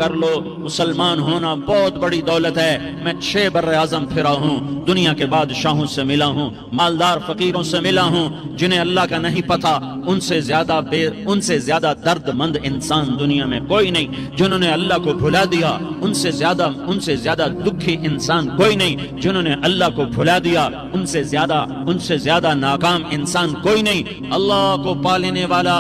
کر لو، مسلمان ہونا بہت بڑی دولت ہے۔ میں 6 بر اعظم پھرا ہوں، دنیا کے بادشاہوں سے ملا ہوں، مالدار فقیروں سے ملا ہوں، جنہیں اللہ کا نہیں پتا ان سے زیادہ درد مند انسان دنیا میں کوئی نہیں۔ جنہوں نے اللہ کو بھلا دیا ان سے زیادہ دکھی انسان کوئی نہیں۔ جنہوں نے اللہ کو بھلا دیا ان سے زیادہ ناکام انسان کوئی نہیں۔ اللہ کو پالنے والا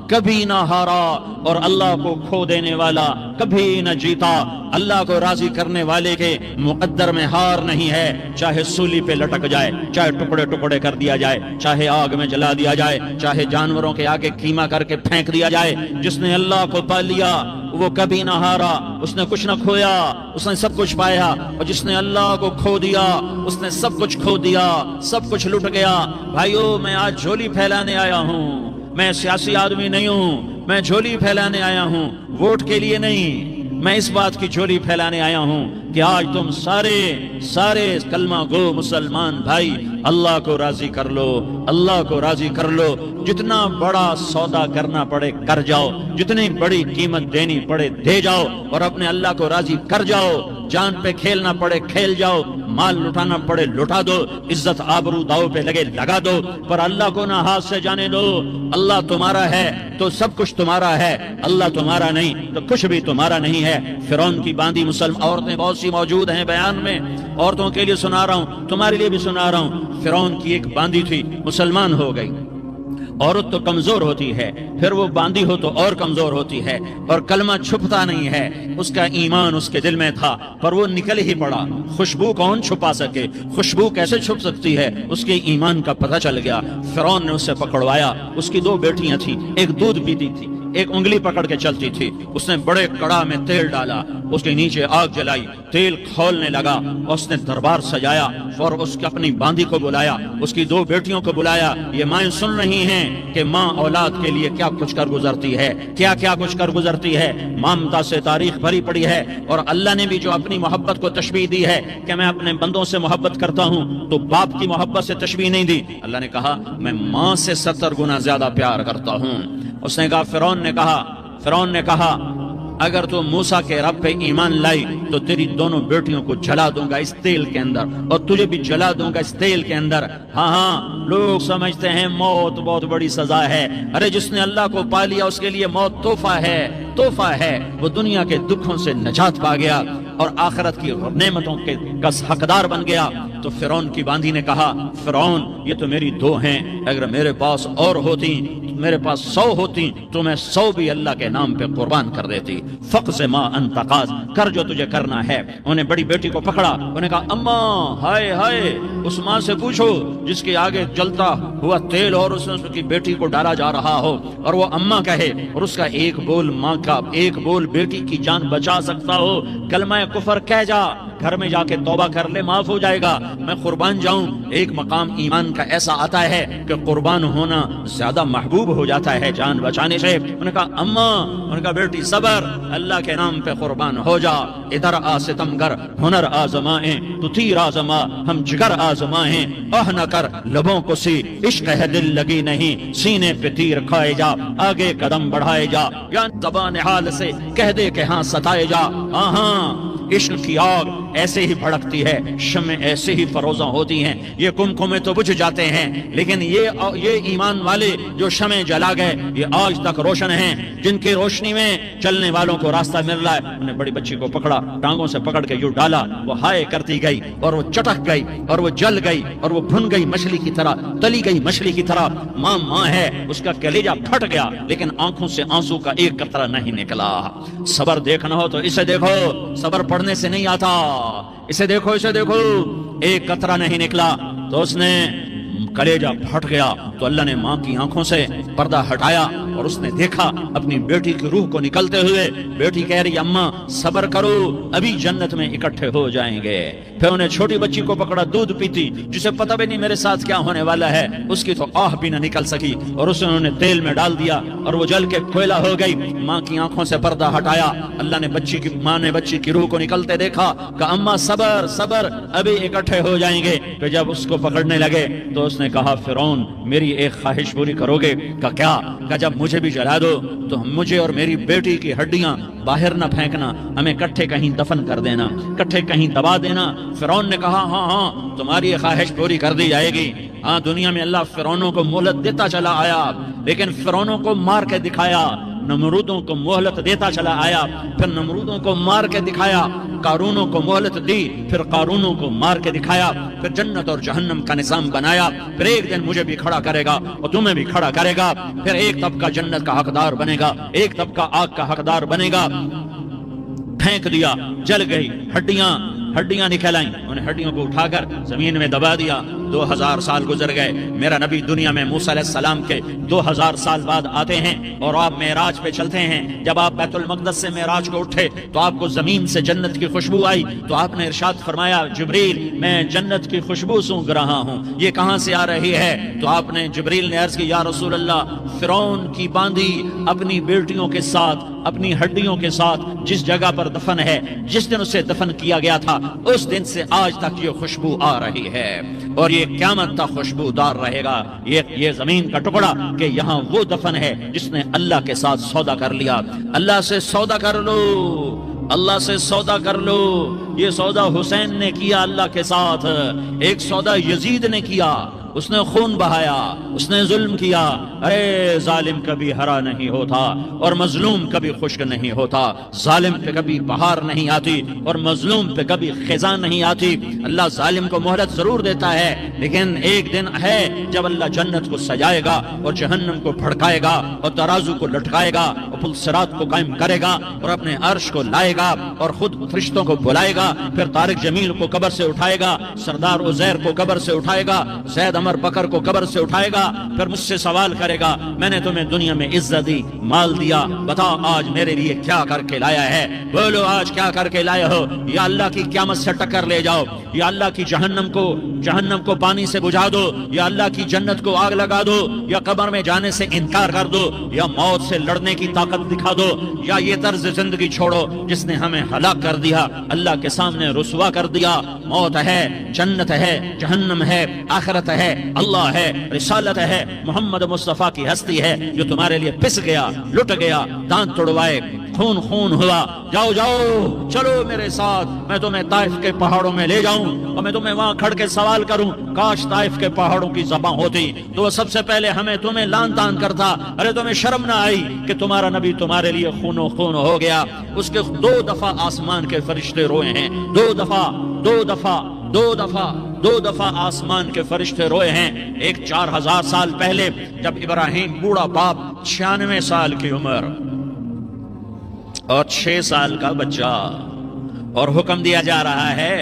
کبھی نہ ہارا اور اللہ کو کھو دینے والا کبھی نہ جیتا۔ اللہ کو راضی کرنے والے کے مقدر میں ہار نہیں ہے، چاہے سولی پہ لٹک جائے، چاہے ٹکڑے ٹکڑے کر دیا جائے، چاہے آگ میں جلا دیا جائے، چاہے جانوروں کے آگے کیما کر کے پھینک دیا جائے۔ جس نے اللہ کو پا لیا وہ کبھی نہ ہارا، اس نے کچھ نہ کھویا، اس نے سب کچھ پایا۔ اور جس نے اللہ کو کھو دیا اس نے سب کچھ کھو دیا، سب کچھ لٹ گیا۔ بھائیو، میں آج جھولی پھیلانے آیا ہوں، میں سیاسی آدمی نہیں ہوں، میں جھولی پھیلانے آیا ہوں، ووٹ کے لیے نہیں۔ میں اس بات کی جھولی پھیلانے آیا ہوں کہ آج تم سارے کلمہ گو مسلمان بھائی اللہ کو راضی کر لو، اللہ کو راضی کر لو۔ جتنا بڑا سودا کرنا پڑے کر جاؤ، جتنی بڑی قیمت دینی پڑے دے جاؤ، اور اپنے اللہ کو راضی کر جاؤ۔ جان پہ کھیلنا پڑے کھیل جاؤ، مال لٹانا پڑے لٹا دو، عزت آبرو داؤ پہ لگے لگا دو، پر اللہ کو نہ ہاتھ سے جانے دو۔ اللہ تمہارا ہے تو سب کچھ تمہارا ہے، اللہ تمہارا نہیں تو کچھ بھی تمہارا نہیں ہے۔ فرعون کی باندھی مسلم عورتیں بہت سی موجود ہیں بیان میں، عورتوں کے لیے سنا رہا ہوں، تمہارے لیے بھی سنا رہا ہوں۔ فرعون کی ایک باندھی تھی، مسلمان ہو گئی۔ عورت تو کمزور ہوتی ہے، پھر وہ باندھی ہو تو اور کمزور ہوتی ہے، اور کلمہ چھپتا نہیں ہے۔ اس کا ایمان اس کے دل میں تھا پر وہ نکل ہی پڑا۔ خوشبو کون چھپا سکے؟ خوشبو کیسے چھپ سکتی ہے؟ اس کے ایمان کا پتہ چل گیا۔ فرعون نے اسے پکڑوایا۔ اس کی 2 بیٹیاں تھیں، ایک دودھ پیتی تھی، ایک انگلی پکڑ کے چلتی تھی۔ اس نے بڑے کڑا میں تیل ڈالا، اس کے نیچے آگ جلائی، تیل کھولنے لگا، اس نے دربار سجایا اور اس کی اپنی باندھی کو بلایا، اس کی 2 بیٹیوں کو بلایا۔ یہ مائیں سن رہی ہیں کہ ماں اولاد کے لیے کیا کچھ کر گزرتی ہے، کیا کچھ کر گزرتی ہے۔ ممتا سے تاریخ بھری پڑی ہے، اور اللہ نے بھی جو اپنی محبت کو تشبیہ دی ہے کہ میں اپنے بندوں سے محبت کرتا ہوں، تو باپ کی محبت سے تشبیہ نہیں دی۔ اللہ نے کہا میں ماں سے 70 گنا زیادہ پیار کرتا ہوں۔ اس نے کہا، فرعون نے کہا اگر تو موسیٰ کے رب پہ ایمان لائی تو تیری دونوں بیٹیوں کو جلا دوں گا اس تیل کے اندر، اور تجھے بھی جلا دوں گا اس تیل کے اندر۔ ہاں لوگ سمجھتے ہیں موت بہت بڑی سزا ہے۔ ارے جس نے اللہ کو پا لیا اس کے لیے موت تحفہ ہے۔ وہ دنیا کے دکھوں سے نجات پا گیا اور آخرت کی نعمتوں کا حقدار بن گیا۔ تو فرعون کی باندھی نے کہا، فرعون یہ تو میری 2 ہیں، اگر میرے پاس اور ہوتی، میرے پاس 100 ہوتی تو میں 100 بھی اللہ کے نام پہ قربان کر دیتی۔ فقض ما انت قاض، کر جو تجھے کرنا ہے۔ انہیں بڑی بیٹی کو پکڑا، انہیں کہا اماں ہائے اس ماں سے پوچھو جس کے آگے جلتا ہوا تیل اور اس کی بیٹی کو ڈالا جا رہا ہو، اور وہ اماں کہے اور اس کا ایک بول ماں کا، ایک بول بیٹی کی جان بچا سکتا ہو، کلمہ کفر کہہ جا، گھر میں جا کے توبہ کر لے، معاف ہو جائے گا، میں قربان جاؤں۔ ایک مقام ایمان کا ایسا آتا ہے کہ قربان ہونا زیادہ محبوب ہو جاتا ہے جان بچانے سے۔ انہوں نے کہا اماں، انہوں نے کہا بیٹی صبر، اللہ کے نام پہ قربان ہو جا۔ ادھر آ ستمگر، ہنر آزمائیں، تو تیر آزما، ہم جگر آزمائیں، نہ کر لبوں کو سی، عشق ہے دل لگی نہیں، سینے پہ تیر کھائے جا، آگے قدم بڑھائے جا، یا زبان حال سے کہہ دے کہ ہاں ستائے جا۔ ہاں عشق کی آگ ایسے ہی بھڑکتی ہے، شمع ایسے ہی فروزاں ہوتی ہیں، یہ کمکمے تو بجھ جاتے ہیں، لیکن یہ ایمان والے جو شمع جلا گئے یہ آج تک روشن ہیں، جن کی روشنی میں چلنے والوں کو راستہ مل رہا ہے۔ انہیں بڑی بچی کو پکڑا، ٹانگوں سے پکڑ کے یوں ڈالا، وہ ہائے کرتی گئی اور وہ چٹک گئی اور وہ جل گئی اور وہ بھن گئی مچھلی کی طرح، تلی گئی مچھلی کی طرح۔ ماں ہے، اس کا کلیجہ پھٹ گیا لیکن آنکھوں سے آنسو کا ایک قطرہ نہیں نکلا۔ صبر دیکھنا ہو تو اسے دیکھو، صبر پڑھنے سے نہیں آتا، اسے دیکھو ایک قطرہ نہیں نکلا تو اس نے کلیجہ پھٹ گیا۔ تو اللہ نے ماں کی آنکھوں سے پردہ ہٹایا اور اس نے دیکھا اپنی بیٹی کی روح کو نکلتے ہوئے۔ بیٹی کہہ رہی اماں صبر کرو، ابھی جنت میں اکٹھے ہو جائیں گے۔ پھر انہیں چھوٹی بچی کو پکڑا، دودھ پیتی، جسے پتہ بھی نہیں میرے ساتھ کیا ہونے والا ہے، اس کی تو آہ بھی نہ نکل سکی، اور اسے انہوں نے تیل میں ڈال دیا اور وہ جل کے کوئلہ ہو گئی۔ ماں کی آنکھوں سے پردہ ہٹایا، اللہ نے ماں نے بچی کی روح کو نکلتے دیکھا کہ اماں صبر ابھی اکٹھے ہو جائیں گے۔ تو جب اس کو پکڑنے لگے تو اس نے نے کہا فرعون میری ایک خواہش پوری کرو گے؟ کیا؟ کہ جب مجھے بھی جلا دو تو مجھے اور میری بیٹی کی ہڈیاں باہر نہ پھینکنا، ہمیں کٹھے کہیں دفن کر دینا، کٹھے کہیں دبا دینا۔ فرعون نے کہا ہاں تمہاری یہ خواہش پوری کر دی جائے گی۔ ہاں دنیا میں اللہ فرعونوں کو مہلت دیتا چلا آیا، لیکن فرعونوں کو مار کے دکھایا، نمرودوں کو مہلت دیتا چلا آیا، پھر نمرودوں کو مار کے دکھایا، قارونوں کو مہلت دی، پھر قارونوں کو مار کے دکھایا، پھر جنت اور جہنم کا نظام بنایا، پھر ایک دن مجھے بھی کھڑا کرے گا اور تمہیں بھی کھڑا کرے گا، پھر ایک طبقہ جنت کا حقدار بنے گا، ایک طبقہ آگ کا حقدار بنے گا۔ پھینک دیا، جل گئی، ہڈیاں نکل آئیں، انہیں ہڈیوں کو اٹھا کر زمین میں دبا دیا۔ 2000 سال گزر گئے، میرا نبی دنیا میں موسیٰ علیہ السلام کے 2000 سال بعد آتے ہیں اور آپ معراج پہ چلتے ہیں۔ جب آپ بیت المقدس سے معراج کو اٹھے تو آپ کو زمین سے جنت کی خوشبو آئی، تو آپ نے ارشاد فرمایا جبریل میں جنت کی خوشبو سونگ رہا ہوں، یہ کہاں سے آ رہی ہے؟ تو آپ نے جبریل نے عرض کی یا رسول اللہ فرعون کی باندھی اپنی بیٹیوں کے ساتھ، اپنی ہڈیوں کے ساتھ جس جگہ پر دفن ہے، جس دن اسے دفن کیا گیا تھا اس دن سے آج تک یہ خوشبو آ رہی ہے، اور یہ قیامت تک خوشبودار رہے گا۔ یہ زمین کا ٹکڑا کہ یہاں وہ دفن ہے جس نے اللہ کے ساتھ سودا کر لیا۔ اللہ سے سودا کر لو، اللہ سے سودا کر لو۔ یہ سودا حسین نے کیا اللہ کے ساتھ، ایک سودا یزید نے کیا، اس نے خون بہایا، اس نے ظلم کیا۔ ارے ظالم کبھی ہرا نہیں ہوتا اور مظلوم کبھی خشک نہیں ہوتا، ظالم پہ کبھی بہار نہیں آتی اور مظلوم پہ کبھی خزاں نہیں آتی۔ اللہ ظالم کو مہلت ضرور دیتا ہے، لیکن ایک دن ہے جب اللہ جنت کو سجائے گا اور جہنم کو بھڑکائے گا اور ترازو کو لٹکائے گا اور پل صراط کو قائم کرے گا اور اپنے عرش کو لائے گا اور خود فرشتوں کو بلائے گا، پھر طارق جمیل کو قبر سے اٹھائے گا، سردار عزیر کو قبر سے اٹھائے گا، زید عمر بکر کو قبر سے اٹھائے گا، پھر مجھ سے سوال کرے گا میں نے تمہیں دنیا میں عزت دی، مال دیا، بتاؤ آج میرے لیے کیا کر کے لایا ہے؟ بولو آج کیا کر کے لائے ہو؟ یا اللہ کی قیامت سے ٹکر لے جاؤ، یا اللہ کی جہنم کو پانی سے بجھا دو، یا اللہ کی جنت کو آگ لگا دو، یا قبر میں جانے سے انکار کر دو، یا موت سے لڑنے کی طاقت دکھا دو، یا یہ طرز زندگی چھوڑو جس نے ہمیں ہلاک کر دیا، اللہ کے سامنے رسوا کر دیا۔ موت ہے، جنت ہے، جہنم ہے، آخرت ہے، اللہ ہے، رسالت ہے، محمد مصطفیٰ کی ہستی ہے جو تمہارے لیے پس گیا، لٹ گیا، دانت توڑوائے، خون ہوا۔ جاؤ چلو میرے ساتھ، میں تمہیں طائف کے پہاڑوں میں لے جاؤں اور میں تمہیں وہاں کھڑ کے سوال کروں، کاش طائف کے پہاڑوں کی زبان ہوتی تو وہ سب سے پہلے تمہیں لان تان کرتا۔ ارے تمہیں شرم نہ آئی کہ تمہارا نبی تمہارے لیے خون ہو گیا؟ اس کے 2 دفعہ آسمان کے فرشتے روئے ہیں، 2 دفعہ آسمان کے فرشتے روئے ہیں۔ ایک 4000 سال پہلے جب ابراہیم بوڑھا باپ 96 سال کی عمر اور 6 سال کا بچہ، اور حکم دیا جا رہا ہے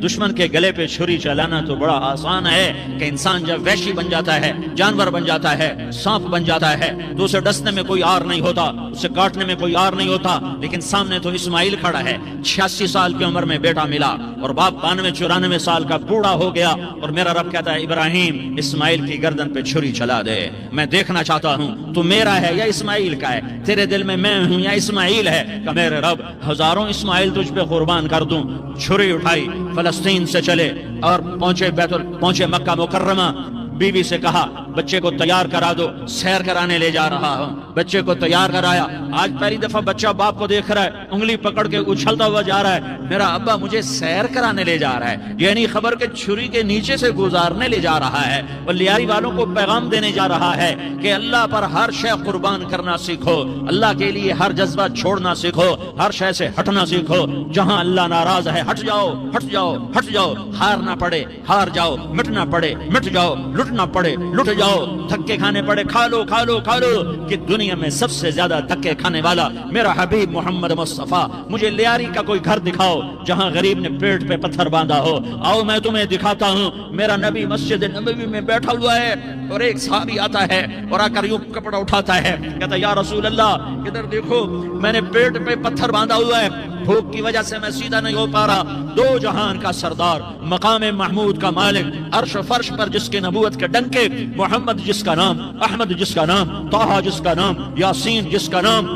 دشمن کے گلے پہ چھری چلانا تو بڑا آسان ہے کہ انسان جب وحشی بن جاتا ہے، جانور بن جاتا ہے، سانپ بن جاتا ہے تو اسے ڈسنے میں کوئی آر نہیں ہوتا، اسے کاٹنے میں کوئی آر نہیں ہوتا، لیکن سامنے تو اسماعیل کھڑا ہے، 86 سال کی عمر میں بیٹا ملا اور باپ 92-94 سال کا بوڑھا ہو گیا، اور میرا رب کہتا ہے ابراہیم اسماعیل کی گردن پہ چھری چلا دے، میں دیکھنا چاہتا ہوں تو میرا ہے یا اسماعیل کا ہے، تیرے دل میں میں ہوں یا اسماعیل ہے؟ کہ میرے رب ہزاروں اسماعیل تجھ پہ قربان کر دوں۔ چھری اٹھائی، فلسطین سے چلے اور پہنچے مکہ مکرمہ، بیوی سے کہا بچے کو تیار کرا دو، سیر کرانے لے جا رہا ہوں۔ بچے کو تیار کرایا، آج پہلی دفعہ بچہ باپ کو دیکھ رہا ہے، انگلی پکڑ کے اچھلتا ہوا جا رہا ہے، میرا ابا مجھے سیر کرانے لے جا رہا ہے، یعنی خبر کے چھری کے نیچے سے گزارنے لے جا رہا ہے، اور لیاری والوں کو پیغام دینے جا رہا ہے کہ اللہ پر ہر شے قربان کرنا سیکھو، اللہ کے لیے ہر جذبہ چھوڑنا سیکھو، ہر شے سے ہٹنا سیکھو، جہاں اللہ ناراض ہے ہٹ جاؤ، ہٹ جاؤ، ہٹ جاؤ، ہارنا پڑے ہار جاؤ، مٹنا پڑے مٹ جاؤ، لٹنا پڑے لٹ جاؤ، دھکے کھانے پڑے کھا لو کھا لو کھا لو، کہ دنیا میں سب سے زیادہ دھکے کھانے والا میرا حبیب محمد مصطفیٰ۔ مجھے لیاری کا کوئی گھر دکھاؤ جہاں غریب نے پیٹ پہ پتھر باندھا ہو، آؤ میں تمہیں دکھاتا ہوں۔ میرا نبی مسجد نبوی میں بیٹھا ہوا ہے اور ایک صحابی آتا ہے اور آ کر یوں کپڑا اٹھاتا ہے، کہتا ہے یا رسول اللہ ادھر دیکھو، میں نے پیٹ پہ پتھر باندھا ہوا ہے، بھوک کی وجہ سے میں سیدھا نہیں ہو پا رہا۔ 2 جہان کا سردار، مقام محمود کا مالک، عرش و فرش پر جس کے نبوت کے ڈنکے، محمد جس کا نام، احمد جس کا نام، طٰہٰ جس کا نام، یاسین جس کا نام،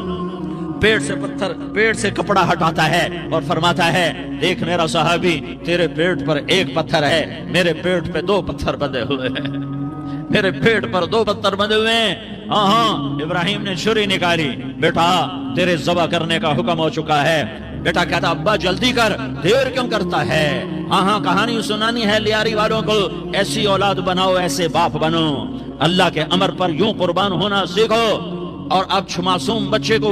پیٹ سے کپڑا ہٹاتا ہے اور فرماتا ہے دیکھ میرا صحابی، تیرے پیٹ پر 1 پتھر ہے، میرے پیٹ پہ 2 پتھر بندھے ہوئے ہیں۔ میرے پیٹ پر 2 پتھر بندھے ہوئے ہیں۔ ہاں ابراہیم نے چھری نکالی، بیٹا تیرے ذبح کرنے کا حکم ہو چکا ہے۔ بیٹا کہتا ابا جلدی کر، دیر کیوں کرتا ہے؟ ہاں کہانی سنانی ہے لیاری والوں کو، ایسی اولاد بناؤ، ایسے باپ بنو، اللہ کے امر پر یوں قربان ہونا سیکھو۔ اور اب معصوم بچے کو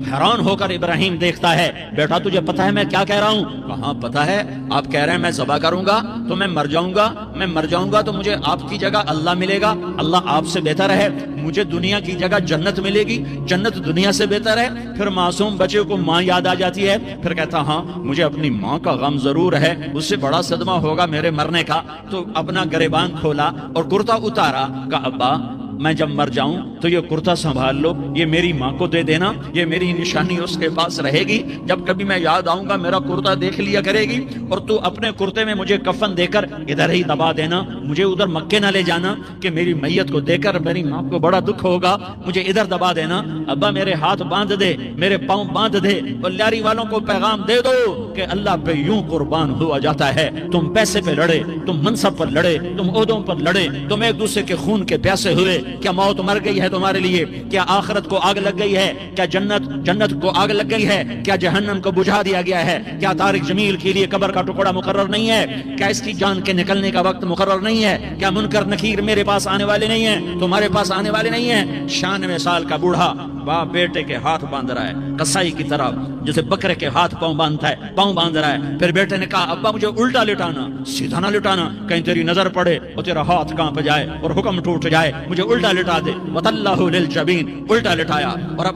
حیران ہو کر ابراہیم دیکھتا ہے، بیٹا تجھے پتا ہے میں کیا کہہ رہا ہوں؟ کہاں پتا ہے، آپ کہہ رہے ہیں میں ذبح کروں گا تو میں مر جاؤں گا، میں مر جاؤں گا تو مجھے آپ کی جگہ اللہ ملے گا، اللہ آپ سے بہتر ہے، مجھے دنیا کی جگہ جنت ملے گی، جنت دنیا سے بہتر ہے۔ پھر معصوم بچے کو ماں یاد آ جاتی ہے، پھر کہتا ہاں مجھے اپنی ماں کا غم ضرور ہے، اس سے بڑا صدمہ ہوگا میرے مرنے کا۔ تو اپنا گریبان کھولا اور کرتا اتارا، کہا ابا میں جب مر جاؤں تو یہ کرتا سنبھال لو، یہ میری ماں کو دے دینا، یہ میری نشانی اس کے پاس رہے گی، جب کبھی میں یاد آؤں گا میرا کرتا دیکھ لیا کرے گی، اور تو اپنے کرتے میں مجھے کفن دے کر ادھر ہی دبا دینا، مجھے ادھر مکے نہ لے جانا کہ میری میت کو دے کر میری ماں کو بڑا دکھ ہوگا، مجھے ادھر دبا دینا۔ ابا میرے ہاتھ باندھ دے، میرے پاؤں باندھ دے، اور لیاری والوں کو پیغام دے دو کہ اللہ پہ یوں قربان ہوا جاتا ہے۔ تم پیسے پہ لڑے، تم منصب پر لڑے، تم عہدوں پر لڑے، تم ایک دوسرے کے خون کے پیاسے ہوئے، کیا موت مر گئی ہے تمہارے لیے؟ کیا آخرت کو آگ لگ گئی ہے؟ کیا جنت کو آگ لگ گئی ہے؟ کیا جہنم کو بجھا دیا گیا ہے؟ کیا طارق جمیل کے لیے قبر کا ٹکڑا مقرر نہیں ہے؟ کیا اس کی جان کے نکلنے کا وقت مقرر نہیں ہے؟ کیا منکر نکیر میرے پاس آنے والے نہیں ہیں، تمہارے پاس آنے والے نہیں ہیں؟ 96 سال کا بوڑھا باپ بیٹے کے ہاتھ باندھ رہا ہے قصائی کی طرح، جیسے بکرے کے ہاتھ پاؤں باندھتا ہے، پاؤں باندھ رہا ہے۔ پھر بیٹے نے کہا ابا مجھے الٹا لٹانا، سیدھا نہ لٹانا، کہیں تیری نظر پڑے اور تیرا ہاتھ کانپ جائے اور حکم ٹوٹ جائے، مجھے الٹا لٹا دے۔ وَتَلَّهُ لِلْجَبِينِ، الٹا لٹایا اور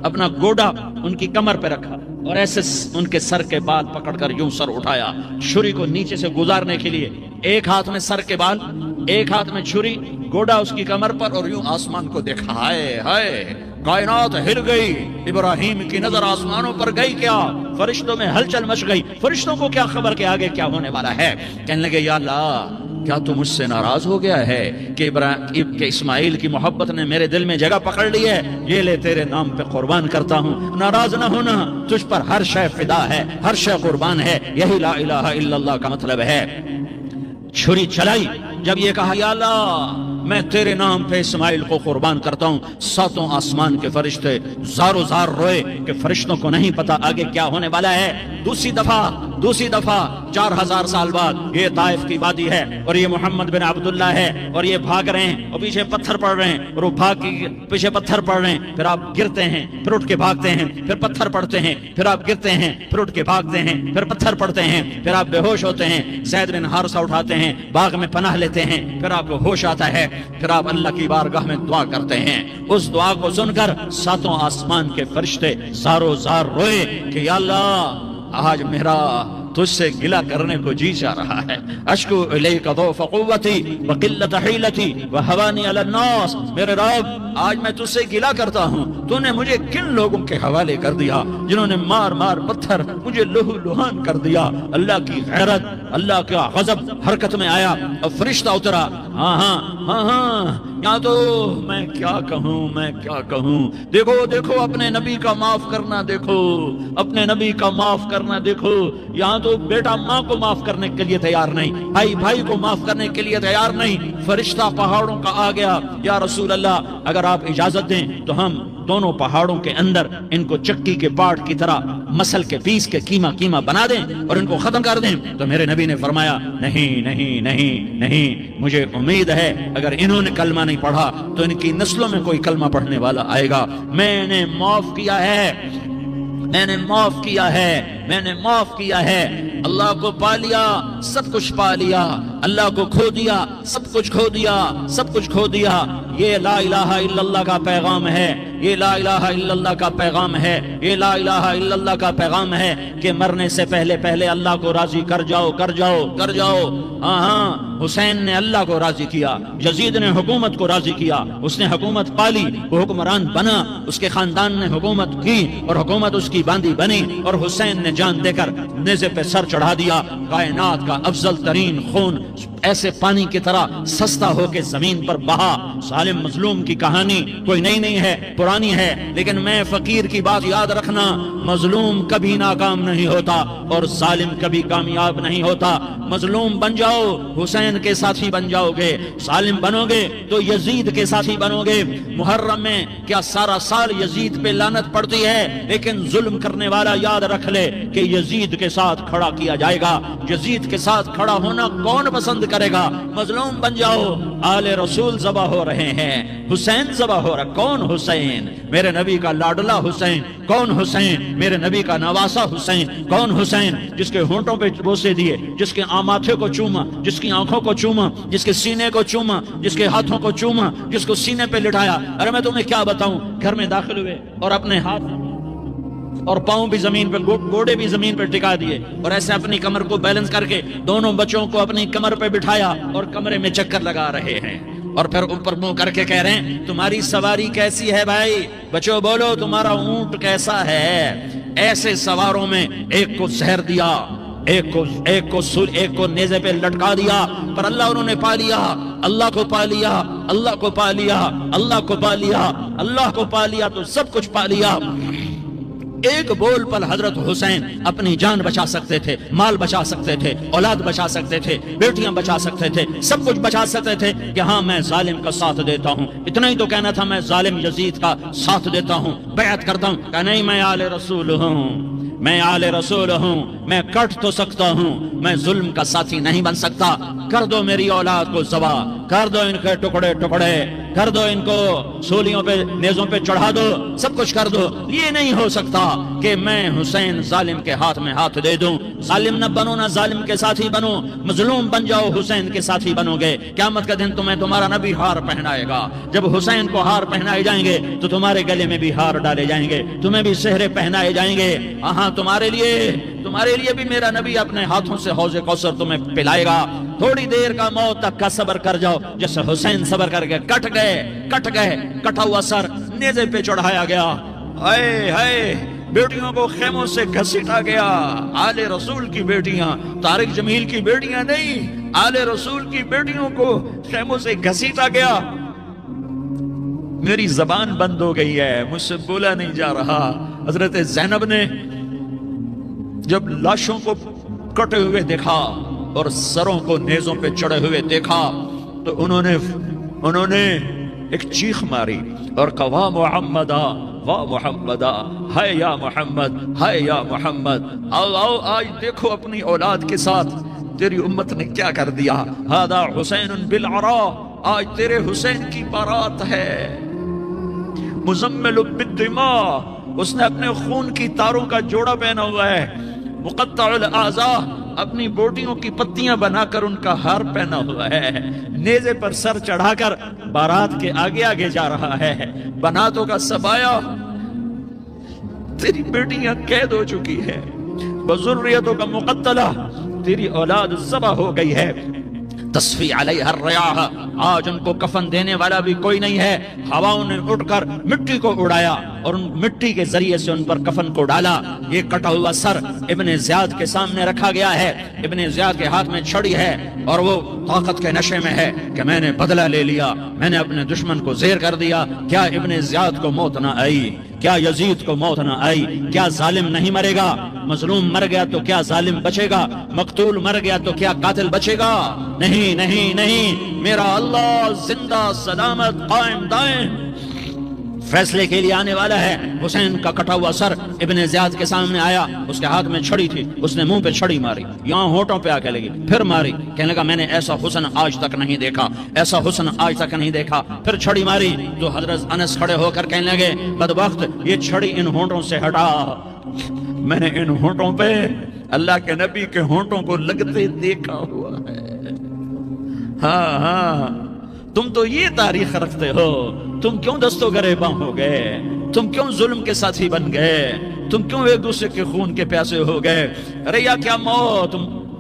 اپنا گوڈا ان کی کمر پہ رکھا اور ایسے ان کے سر کے بال پکڑ کر یوں سر اٹھایا، چھری کو نیچے سے گزارنے کے لیے، ایک ہاتھ میں سر کے بال، ایک ہاتھ میں چھری، گوڈا اس کی کمر پر، اور یوں آسمان کو دیکھا۔ ہائے ہائے کائنات ہل گئی، ابراہیم کی نظر آسمانوں پر گئی، کیا فرشتوں میں ہلچل مچ گئی، فرشتوں کو کیا خبر کہ آگے کیا ہونے والا ہے؟ کہنے لگے یا اللہ کیا تو مجھ سے ناراض ہو گیا ہے کہ اسماعیل کی محبت نے میرے دل میں جگہ پکڑ لی ہے؟ یہ لے تیرے نام پہ قربان کرتا ہوں، ناراض نہ ہونا، تجھ پر ہر شے فدا ہے، ہر شے قربان ہے، یہی لا الہ الا اللہ کا مطلب ہے۔ چھری چلائی، جب یہ کہا یا اللہ میں تیرے نام پہ اسماعیل کو قربان کرتا ہوں، 7 آسمان کے فرشتے زارو زار روئے کہ فرشتوں کو نہیں پتا آگے کیا ہونے والا ہے۔ دوسری دفعہ 4000 سال بعد یہ طائف کی وادی ہے اور یہ محمد بن عبداللہ ہے اور یہ بھاگ رہے ہیں اور پیچھے پتھر پڑ رہے ہیں، اور وہ بھاگ کے پیچھے پتھر پڑ رہے ہیں، پھر آپ گرتے ہیں، پھر اٹھ کے بھاگتے ہیں، پھر پتھر پڑتے ہیں، پھر آپ گرتے ہیں، پھر اٹھ کے بھاگتے ہیں، پھر پتھر پڑتے ہیں، پھر آپ بے ہوش ہوتے ہیں، زید بن حارثہ اٹھاتے ہیں، باغ میں پناہ لیتے ہیں، پھر آپ کو ہوش آتا ہے، پھر آپ اللہ کی بارگاہ میں دعا کرتے ہیں۔ اس دعا کو سن کر 7 آسمان کے فرشتے زارو زار روئے کہ یا اللہ آج میرا تجھ سے گلہ کرنے کو جی چاہ رہا ہے، اشکو الیک ضعف قوتی وقلت حیلتی وہوانی علی الناس، میرے رب آج میں تجھ سے گلہ کرتا ہوں، تو نے مجھے کن لوگوں کے حوالے کر دیا جنہوں نے مار مار پتھر مجھے لہو لہان کر دیا۔ اللہ کی غیرت، اللہ کا غضب حرکت میں آیا اور فرشتہ اترا۔ ہاں یا تو میں کیا کہوں، دیکھو اپنے نبی کا معاف کرنا، دیکھو اپنے نبی کا معاف کرنا، دیکھو یہاں تو بیٹا ماں کو معاف کرنے کے لیے تیار نہیں، بھائی کو معاف کرنے کے لیے تیار نہیں۔ فرشتہ پہاڑوں کا آ گیا، یا رسول اللہ اگر آپ اجازت دیں تو ہم دونوں پہاڑوں کے اندر ان کو چکی کے پاٹ کی طرح مسل کے پیس کے کیما بنا دیں اور ان کو ختم کر دیں۔ تو میرے نبی نے فرمایا نہیں، مجھے امید ہے اگر انہوں نے کلمہ نہیں پڑھا تو ان کی نسلوں میں کوئی کلمہ پڑھنے والا آئے گا۔ میں نے معاف کیا ہے، اللہ کو پا لیا، سب کچھ پا لیا، اللہ کو کھو دیا، سب کچھ کھو دیا۔ یہ لا الہ الا اللہ کا پیغام ہے، یہ لا الہ الا اللہ کا پیغام ہے، یہ لا الہ الا اللہ کا پیغام ہے کہ مرنے سے پہلے اللہ کو راضی کر جاؤ۔ ہاں حسین نے اللہ کو راضی کیا، یزید نے حکومت کو راضی کیا، اس نے حکومت پالی، وہ حکمران بنا، اس کے خاندان نے حکومت کی اور حکومت اس کی باندھی بنی، اور حسین نے جان دے کر نیزے پہ سر چڑھا دیا۔ کائنات کا افضل ترین خون ایسے پانی کی طرح سستا ہو کے زمین پر بہا۔ ظالم مظلوم کی کہانی کوئی نئی نہیں ہے، پرانی ہے، لیکن میں فقیر کی بات یاد رکھنا، مظلوم کبھی ناکام نہیں ہوتا اور ظالم کبھی کامیاب نہیں ہوتا۔ مظلوم بن جاؤ حسین کے ساتھی بن جاؤ گے، ظالم بنو گے تو یزید کے ساتھی بنو گے۔ محرم میں کیا سارا سال یزید پہ لعنت پڑتی ہے، لیکن ظلم کرنے والا یاد رکھ لے کہ یزید کے ساتھ کھڑا کیا جائے گا۔ یزید کے ساتھ کھڑا ہونا کون پسند کرے گا؟ مظلوم بن جاؤ۔ آل رسول ذبح ہو رہے ہیں، حسین ذبح ہو رہا۔ کون حسین؟ میرے نبی کا لاڈلا حسین۔ کون حسین؟ میرے نبی کا نواسا حسین۔ کون حسین؟ جس کے ہونٹوں پہ بوسے دیے، جس کے ماتھے کو چوما، جس کی آنکھوں کو چوما، جس کے سینے کو چوما، جس کے ہاتھوں کو چوما، جس کو سینے پہ لٹایا۔ ارے میں تمہیں کیا بتاؤں، گھر میں داخل ہوئے اور اپنے ہاتھ اور پاؤں بھی زمین پہ، گوڑے بھی زمین پہ ٹکا دیے اور ایسے اپنی کمر کو بیلنس کر کے دونوں بچوں کو اپنی کمر پہ بٹھایا اور کمرے میں چکر لگا رہے ہیں، اور پھر اوپر منہ کر کے کہہ رہے ہیں تمہاری سواری کیسی ہے بھائی؟ بچوں بولو تمہارا اونٹ کیسا ہے؟ ایسے سواروں میں ایک کو زہر دیا، ایک کو نیزے پہ لٹکا دیا، پر اللہ انہوں نے پا لیا، اللہ کو پا لیا، اللہ کو پا لیا، اللہ کو پا لیا، اللہ کو پا لیا تو سب کچھ پا لیا۔ ایک بول پر حضرت حسین اپنی جان بچا سکتے تھے، مال بچا سکتے تھے، اولاد بچا سکتے تھے، بیٹیاں بچا سکتے تھے، سب کچھ بچا سکتے تھے کہ ہاں میں ظالم کا ساتھ دیتا ہوں۔ اتنا ہی تو کہنا تھا میں ظالم یزید کا ساتھ دیتا ہوں، بیعت کرتا ہوں کہ نہیں میں آل رسول ہوں، میں آل رسول ہوں، میں کٹ تو سکتا ہوں، میں ظلم کا ساتھی نہیں بن سکتا۔ کر دو میری اولاد کو ذبح، کر دو ان کے ٹکڑے ٹکڑے، کر دو ان کو سولیوں پہ نیزوں پہ چڑھا دو، سب کچھ کر دو۔ یہ نہیں ہو سکتا کہ میں حسین ظالم کے ہاتھ میں ہاتھ دے دوں۔ ظالم نہ بنو، نہ ظالم کے ساتھی بنو، مظلوم بن جاؤ، حسین کے ساتھی بنو گے۔ قیامت کا دن تمہیں تمہارا نبی ہار پہنائے گا۔ جب حسین کو ہار پہنائے جائیں گے تو تمہارے گلے میں بھی ہار ڈالے جائیں گے، تمہیں بھی سہرے پہنائے جائیں گے۔ ہاں تمہارے لیے بھی میرا نبی اپنے ہاتھوں سے حوض کوثر تمہیں پلائے گا۔ تھوڑی دیر کا موت تک کا صبر کر جاؤ، جیسے حسین صبر کر کے کٹ گئے، کٹا ہوا سر نیزے پہ چڑھایا گیا۔ ہائے ہائے، بیٹیوں کو خیموں سے گھسیٹا گیا۔ آل رسول کی بیٹیاں، طارق جمیل کی بیٹیاں نہیں، آل رسول کی بیٹیوں کو خیموں سے گھسیٹا گیا۔ میری زبان بند ہو گئی ہے، مجھ سے بولا نہیں جا رہا۔ حضرت زینب نے جب لاشوں کو کٹے ہوئے دیکھا اور سروں کو نیزوں پہ چڑھے ہوئے دیکھا تو انہوں نے ایک چیخ ماری اور کہا واہ محمدہ، واہ محمدہ، ہائے یا محمد، ہائے یا محمد۔ آؤ آج دیکھو اپنی اولاد کے ساتھ تیری امت نے کیا کر دیا۔ ہذا حسین بالعراء، آج تیرے حسین کی بارات ہے۔ مزمل بالدماء، اس نے اپنے خون کی تاروں کا جوڑا پہنا ہوا ہے۔ مقطع الاعضاء، اپنی بوٹیوں کی پتیاں بنا کر ان کا ہار پہنا ہوا ہے۔ نیزے پر سر چڑھا کر بارات کے آگے آگے جا رہا ہے۔ بناتوں کا سبایا، تیری بیٹیاں قید ہو چکی ہے۔ بذریتوں کا مقتلہ، تیری اولاد ذبح ہو گئی ہے۔ تصفی علیہ الریاح، آج ان کو کفن دینے والا بھی کوئی نہیں ہے۔ ہواؤں نے اٹھ کر مٹی کو اڑایا اور ان مٹی کے ذریعے سے ان پر کفن کو ڈالا۔ یہ کٹا ہوا سر ابن زیاد کے سامنے رکھا گیا ہے۔ ابن زیاد کے ہاتھ میں چھڑی ہے اور وہ طاقت کے نشے میں ہے کہ میں نے بدلہ لے لیا، میں نے اپنے دشمن کو زیر کر دیا۔ کیا ابن زیاد کو موت نہ آئی؟ کیا یزید کو موت نہ آئی؟ کیا ظالم نہیں مرے گا؟ مظلوم مر گیا تو کیا ظالم بچے گا؟ مقتول مر گیا تو کیا قاتل بچے گا؟ نہیں نہیں نہیں، میرا اللہ زندہ سلامت قائم دائم فیصلے کے لیے آنے والا ہے۔ حسین کا کٹا ہوا سر ابن زیاد کے سامنے آیا، اس کے ہاتھ میں چھڑی تھی، اس نے منہ پہ چھڑی ماری، یہاں ہونٹوں پہ آ کے لگی، پھر ماری، کہنے لگا میں نے ایسا حسن آج تک نہیں دیکھا، ایسا حسن آج تک نہیں دیکھا، پھر چھڑی ماری تو حضرت انس کھڑے ہو کر کہنے لگے بدبخت یہ چھڑی ان ہونٹوں سے ہٹا، میں نے ان ہونٹوں پہ اللہ کے نبی کے ہونٹوں کو لگتے دیکھا ہوا ہے۔ ہاں ہاں، تم تو یہ تاریخ رکھتے ہو، تم کیوں دستوں گریباں ہو گئے؟ تم کیوں ظلم کے ساتھی بن گئے؟ تم کیوں ایک دوسرے کے خون کے پیاسے ہو گئے؟ ارے یا کیا موت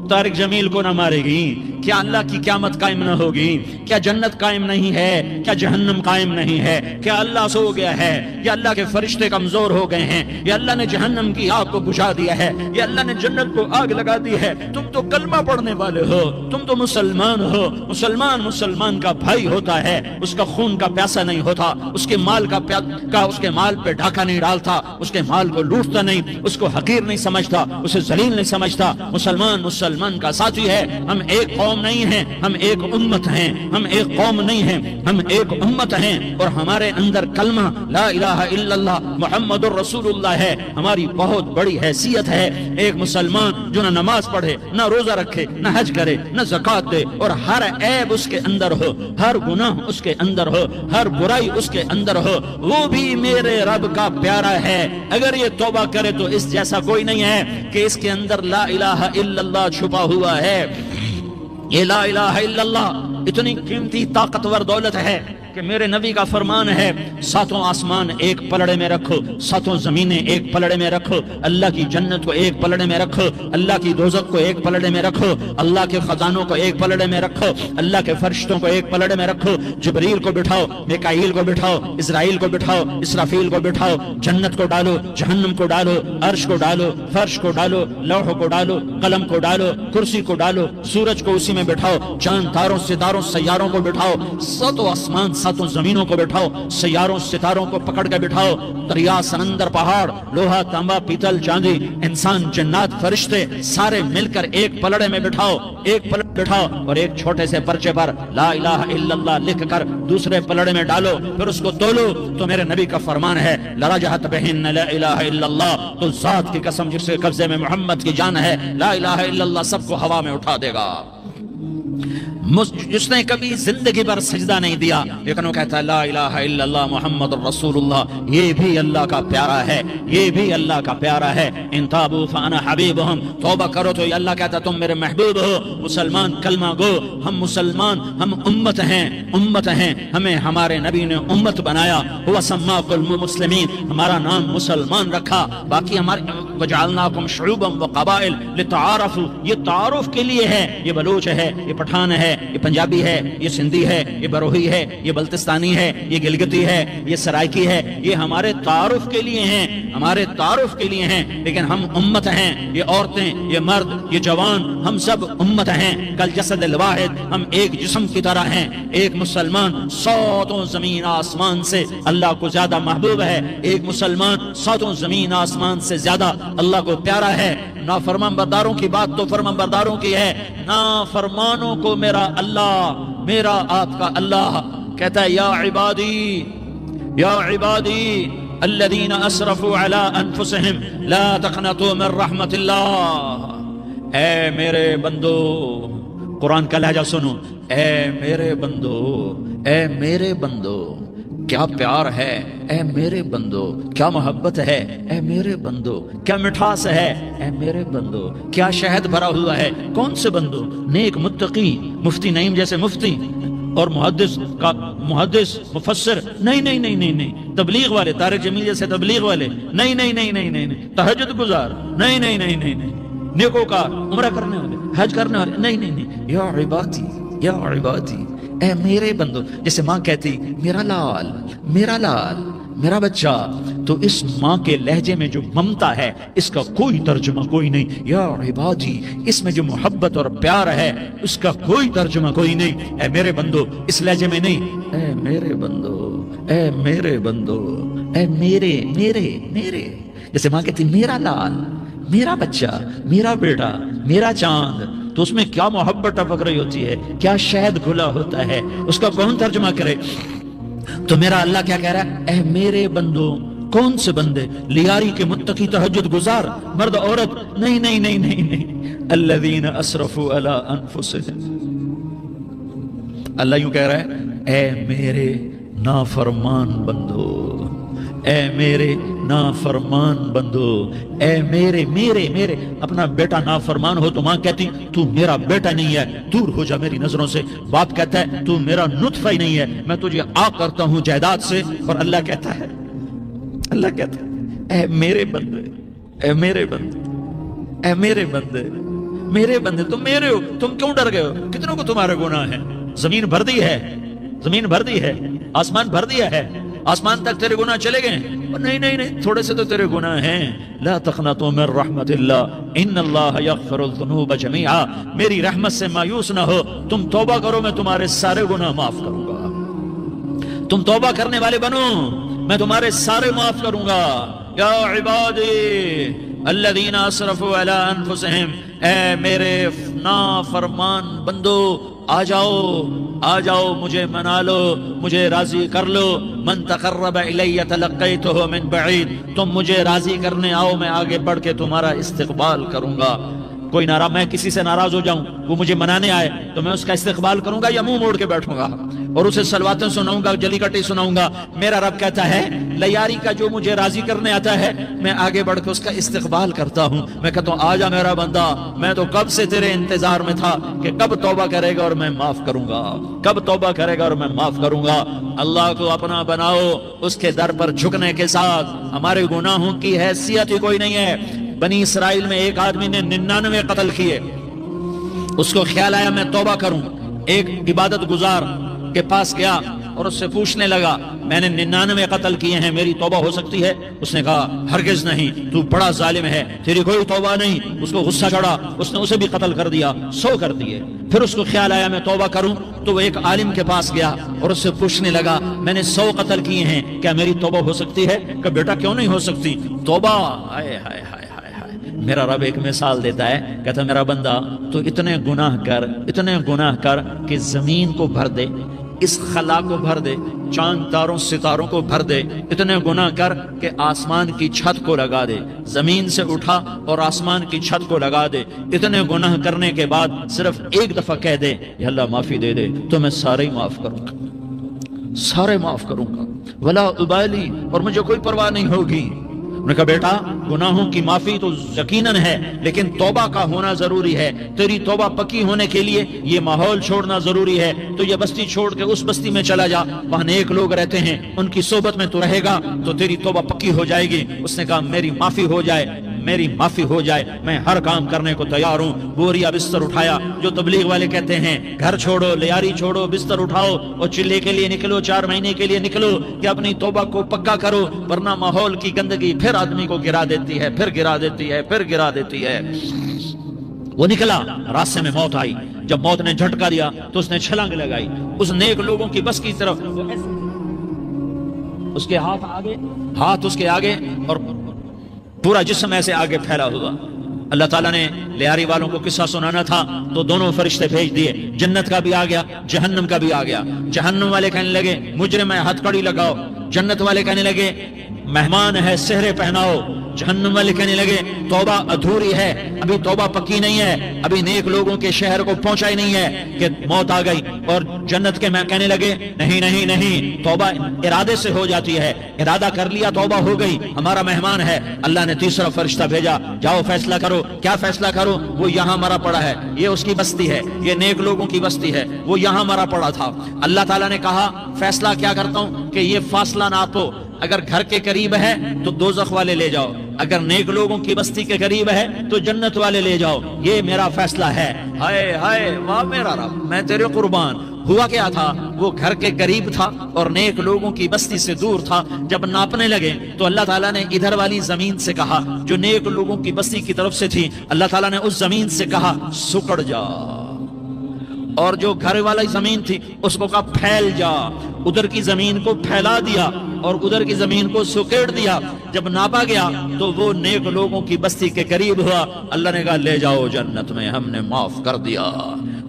طارق جمیل کو نہ مارے گی؟ کیا اللہ کی قیامت قائم نہ ہوگی؟ کیا جنت قائم نہیں ہے؟ کیا جہنم قائم نہیں ہے؟ کیا اللہ سو گیا ہے؟ یا اللہ کے فرشتے کمزور ہو گئے ہیں؟ یا اللہ نے جہنم کی آگ کو بجھا دیا ہے؟ یا اللہ نے جنت کو آگ لگا دی ہے؟ تم تو کلمہ پڑھنے والے ہو، تم تو مسلمان ہو۔ مسلمان کا بھائی ہوتا ہے، اس کا خون کا پیاسہ نہیں ہوتا، اس کے مال اس کے مال پہ ڈھاکہ نہیں ڈالتا، اس کے مال کو لوٹتا نہیں، اس کو حقیر نہیں سمجھتا، اسے ذلیل نہیں سمجھتا۔ مسلمان کا ساتھی ہے۔ ہم ایک قوم نہیں ہیں، ہم ایک امت ہیں۔ ہم ایک قوم نہیں ہیں، ہم ایک امت ہیں، اور ہمارے اندر کلمہ لا الہ الا اللہ محمد الرسول اللہ ہے۔ ہماری بہت بڑی حیثیت ہے۔ ایک مسلمان جو نہ نماز پڑھے، نہ روزہ رکھے، نہ حج کرے، نہ زکوٰۃ دے، اور ہر عیب اس کے اندر ہو، ہر گناہ اس کے اندر ہو، ہر برائی اس کے اندر ہو، وہ بھی میرے رب کا پیارا ہے۔ اگر یہ توبہ کرے تو اس جیسا کوئی نہیں ہے کہ اس کے اندر لا الہ الا اللہ چھپا ہوا ہے۔ یہ لا الہ الا اللہ اتنی قیمتی طاقتور دولت ہے کہ میرے نبی کا فرمان ہے، ساتوں آسمان ایک پلڑے میں رکھو، ساتوں زمینیں ایک پلڑے میں رکھو، اللہ کی جنت کو ایک پلڑے میں رکھو، اللہ کی دوزخ کو ایک پلڑے میں رکھو، اللہ کے خزانوں کو ایک پلڑے میں رکھو، اللہ کے فرشتوں کو ایک پلڑے میں رکھو، جبریل کو بٹھاؤ، میکائیل کو بٹھاؤ، اسرائیل کو بٹھاؤ، اسرافیل کو بٹھاؤ، جنت کو ڈالو، جہنم کو ڈالو، عرش کو ڈالو، فرش کو ڈالو، لوح کو ڈالو، قلم کو ڈالو، کرسی کو ڈالو، سورج کو اسی میں بٹھاؤ، چاند تاروں ستاروں سیاروں کو بٹھاؤ، ساتوں آسمان ساتوں زمینوں کو بٹھاؤ، سیاروں ستاروں کو پکڑ کے بٹھاؤ، دریا سمندر پہاڑ لوہا تانبا پیتل چاندی انسان جنات فرشتے سارے مل کر ایک پلڑے میں بٹھاؤ، ایک پلڑے بٹھاؤ، اور ایک چھوٹے سے پرچے پر لا الہ الا اللہ لکھ کر دوسرے پلڑے میں ڈالو، پھر اس کو تولو تو میرے نبی کا فرمان ہے لرجحت بہن لا الہ الا اللہ، تو ذات کی قسم جس کے قبضے میں محمد کی جان ہے، لا الہ الا اللہ سب کو ہوا میں اٹھا دے گا۔ جس نے کبھی زندگی پر سجدہ نہیں دیا لیکن وہ کہتا ہے لا الہ الا اللہ محمد الرسول اللہ، یہ بھی اللہ کا پیارا ہے، یہ بھی اللہ کا پیارا ہے۔ ان تابوا فانا حبیبہم، توبہ کرو تو یہ اللہ کہتا ہے تم میرے محبوب ہو۔ مسلمان کلمہ گو، ہم مسلمان، ہم امت ہیں، ہمیں ہمارے نبی نے امت بنایا، هو سماکم المسلمین، ہمارا نام مسلمان رکھا، باقی ہمارے وجعلناکم شعوبا وقبائل لتعارفوا، یہ تعارف کے لیے ہے، یہ بلوچ ہے، یہ پٹھان ہے، یہ پنجابی ہے، یہ سندھی ہے، یہ بروہی ہے، یہ بلتستانی ہے، یہ گلگتی ہے، یہ سرائکی ہے، یہ ہمارے تعارف کے لیے ہیں، ہمارے تعارف کے لیے ہیں، لیکن ہم امت ہیں، یہ عورتیں، یہ مرد، یہ جوان، ہم سب امت ہیں، کل جسد الواحد، ہم ایک جسم کی طرح ہیں۔ ایک مسلمان ساتوں زمین آسمان سے اللہ کو زیادہ محبوب ہے، ایک مسلمان ساتوں زمین آسمان سے زیادہ اللہ کو پیارا ہے۔ نافرمان برداروں کی بات تو فرمان برداروں کی ہے، نافرمانوں کو میرا اللہ، میرا آپ کا اللہ کہتا ہے یا عبادی الذین اسرفوا علی انفسهم لا تقنطوا من رحمت اللہ، اے میرے بندو، قرآن کا لہجہ سنو، اے میرے بندو، اے میرے بندو، کیا پیار ہے، اے میرے بندو، کیا محبت ہے، اے میرے بندو، کیا مٹھاس ہے، اے میرے بندو، کیا شہد بھرا ہوا ہے۔ کون سے بندو؟ نیک متقی، مفتی نعیم جیسے مفتی اور محدث مفسر، نہیں، تبلیغ والے، طارق جمیل جیسے تبلیغ والے، نہیں، تہجد گزار، نہیں، نیکوکار، عمرہ کرنے والے، حج کرنے والے، نہیں، یا عبادی، اے میرے بندو، جیسے ماں کہتی میرا لال، میرا بچہ، تو اس ماں کے لہجے میں جو ممتا ہے اس کا کوئی ترجمہ کوئی نہیں۔ یا عبادی، اس میں جو محبت اور پیار ہے اس کا کوئی ترجمہ کوئی نہیں۔ اے میرے بندو اس لہجے میں نہیں، اے میرے بندو، اے میرے بندو، اے میرے، جیسے ماں کہتی میرا لال، میرا بچہ، میرا بیٹا، میرا چاند، تو اس میں کیا محبت ٹپک رہی ہوتی ہے، کیا شہد گھلا ہوتا ہے، اس کا کون ترجمہ کرے؟ تو میرا اللہ کیا کہہ رہا ہے؟ اے میرے بندو، کون سے بندے؟ لیاری کے متقی تہجد گزار، مرد عورت، نہیں، الذین اسرفوا علی انفسهم، اللہ یوں کہہ رہا ہے اے میرے نافرمان بندو، اے میرے نافرمان بندو، اے میرے اپنا بیٹا نافرمان ہو تو ماں کہتی تو میرا بیٹا نہیں ہے، دور ہو جا میری نظروں سے۔ باپ کہتا ہے تو میرا نطفہ ہی نہیں ہے، میں تجھے آگ کرتا ہوں جائیداد سے۔ اور اللہ کہتا ہے اے میرے بندے، اے میرے بندے، اے میرے بندے، میرے بندے تم میرے ہو، تم کیوں ڈر گئے ہو؟ کتنوں کو تمہارے گناہ ہے؟ زمین بھر دی ہے، زمین بھر دی ہے، آسمان بھر دیا ہے، آسمان تک تیرے گناہ چلے گئے؟ نہیں نہیں نہیں، تھوڑے سے تو تیرے گناہ ہیں۔ لا تقنطوا من رحمت اللہ ان اللہ یغفر الذنوب جميعا، میری رحمت سے مایوس نہ ہو، تم توبہ کرو میں تمہارے سارے گناہ معاف کروں گا۔ تم توبہ کرنے والے بنو، میں تمہارے سارے معاف کروں گا۔ یا عبادی الذین اسرفوا علی انفسہم، اے میرے نافرمان بندو، آ جاؤ مجھے منا لو، مجھے راضی کر لو۔ من تقرب الی تلقیتہ من بعید، تم مجھے راضی کرنے آؤ، میں آگے بڑھ کے تمہارا استقبال کروں گا۔ کوئی ناراض، میں کسی سے ناراض ہو جاؤں، وہ مجھے منانے آئے تو میں اس کا استقبال کروں گا یا منہ موڑ کے بیٹھوں گا اور اسے صلواتیں سناؤں گا، جلی کٹی سناؤں گا؟ میرا رب کہتا ہے لیاری کا جو مجھے راضی کرنے آتا ہے میں آگے بڑھ کے اس کا استقبال کرتا ہوں۔ میں کہتا ہوں آ جا میرا بندہ، میں تو کب سے تیرے انتظار میں تھا کہ کب توبہ کرے گا اور میں معاف کروں گا، کب توبہ کرے گا اور میں معاف کروں گا۔ اللہ کو اپنا بناؤ، اس کے در پر جھکنے کے ساتھ۔ ہمارے گناہوں کی حیثیت ہی کوئی نہیں ہے۔ بنی اسرائیل میں ایک آدمی نے 99 قتل کیے، اس کو خیال آیا میں توبہ کروں، ایک عبادت گزار کے پاس گیا اور اس سے پوچھنے لگا میں نے 99 قتل کیے ہیں، میری توبہ ہو سکتی ہے؟ اس نے کہا ہرگز نہیں، تو بڑا ظالم ہے، تیری کوئی توبہ نہیں۔ اس کو غصہ چڑھا، اس نے اسے بھی قتل کر دیا، 100 کر دیے۔ پھر اس کو خیال آیا میں توبہ کروں، تو وہ ایک عالم کے پاس گیا اور اس سے پوچھنے لگا میں نے 100 قتل کیے ہیں، کیا میری توبہ ہو سکتی ہے؟ کہ بیٹا کیوں نہیں ہو سکتی توبہ؟ ہائے ہائے ہائے، میرا رب ایک مثال دیتا ہے، کہتا میرا بندہ تو اتنے گناہ کر کہ زمین کو بھر دے، اس خلا کو بھر دے، چاند تاروں ستاروں کو بھر دے، اتنے گناہ کر کہ آسمان کی چھت کو لگا دے، زمین سے اٹھا اور آسمان کی چھت کو لگا دے۔ اتنے گناہ کرنے کے بعد صرف ایک دفعہ کہہ دے یا اللہ معافی دے دے تو میں سارے معاف کروں گا، سارے معاف کروں گا، ولا ابالی، اور مجھے کوئی پرواہ نہیں ہوگی۔ انہوں نے کہا بیٹا گناہوں کی معافی تو یقیناً ہے، لیکن توبہ کا ہونا ضروری ہے۔ تیری توبہ پکی ہونے کے لیے یہ ماحول چھوڑنا ضروری ہے۔ تو یہ بستی چھوڑ کے اس بستی میں چلا جا، وہاں نیک لوگ رہتے ہیں، ان کی صحبت میں تو رہے گا تو تیری توبہ پکی ہو جائے گی۔ اس نے کہا میری معافی ہو جائے، میری معافی ہو جائے، میں ہر کام کرنے کو تیار ہوں۔ بوریا بستر اٹھایا، جو تبلیغ والے کہتے ہیں گھر چھوڑو، لیاری چھوڑو، بستر اٹھاؤ اور چلے کے لیے نکلو، 4 مہینے کے لیے نکلو کہ اپنی توبہ کو پکا کرو، ورنہ ماحول کی گندگی پھر آدمی کو گرا دیتی ہے، پھر گرا دیتی ہے، پھر گرا دیتی ہے۔ وہ نکلا، راستے میں موت آئی، جب موت نے جھٹکا دیا تو اس نے چھلانگ لگائی اس نیک لوگوں کی بس کی طرف، اس کے ہاتھ اس کے آگے اور پورا جسم ایسے آگے پھیلا ہوا۔ اللہ تعالیٰ نے لیاری والوں کو قصہ سنانا تھا تو دونوں فرشتے بھیج دیے، جنت کا بھی آ گیا، جہنم کا بھی آ گیا۔ جہنم والے کہنے لگے مجرم ہے، ہتھ کڑی لگاؤ۔ جنت والے کہنے لگے مہمان ہے، سہرے پہناؤ۔ جہنم والے کہنے لگے توبہ ادھوری ہے، ابھی توبہ پکی نہیں ہے، ابھی نیک لوگوں کے شہر کو پہنچا ہی نہیں ہے کہ موت آ گئی۔ اور جنت کے میں کہنے لگے نہیں نہیں نہیں، توبہ ارادے سے ہو جاتی ہے، ارادہ کر لیا توبہ ہو گئی، ہمارا مہمان ہے۔ اللہ نے تیسرا فرشتہ بھیجا، جاؤ فیصلہ کرو۔ کیا فیصلہ کرو؟ وہ یہاں مرا پڑا ہے، یہ اس کی بستی ہے، یہ نیک لوگوں کی بستی ہے، وہ یہاں مرا پڑا تھا۔ اللہ تعالیٰ نے کہا فیصلہ کیا کرتا ہوں کہ یہ فاصلہ ناپو، اگر گھر کے قریب ہے تو دوزخ والے لے جاؤ، اگر نیک لوگوں کی بستی کے قریب ہے تو جنت والے لے جاؤ، یہ میرا فیصلہ ہے۔ ہائے ہائے واہ میرا رب، میں تیرے قربان۔ ہوا کیا تھا؟ وہ گھر کے قریب تھا اور نیک لوگوں کی بستی سے دور تھا۔ جب ناپنے لگے تو اللہ تعالیٰ نے ادھر والی زمین سے کہا جو نیک لوگوں کی بستی کی طرف سے تھی، اللہ تعالیٰ نے اس زمین سے کہا سکڑ جا، اور جو گھر والی زمین تھی اس کو کہا پھیل جا۔ ادھر کی زمین کو پھیلا دیا اور ادھر کی زمین کو سکیڑ دیا۔ جب ناپا گیا تو وہ نیک لوگوں کی بستی کے قریب ہوا۔ اللہ نے کہا لے جاؤ جنت میں، ہم نے معاف کر دیا۔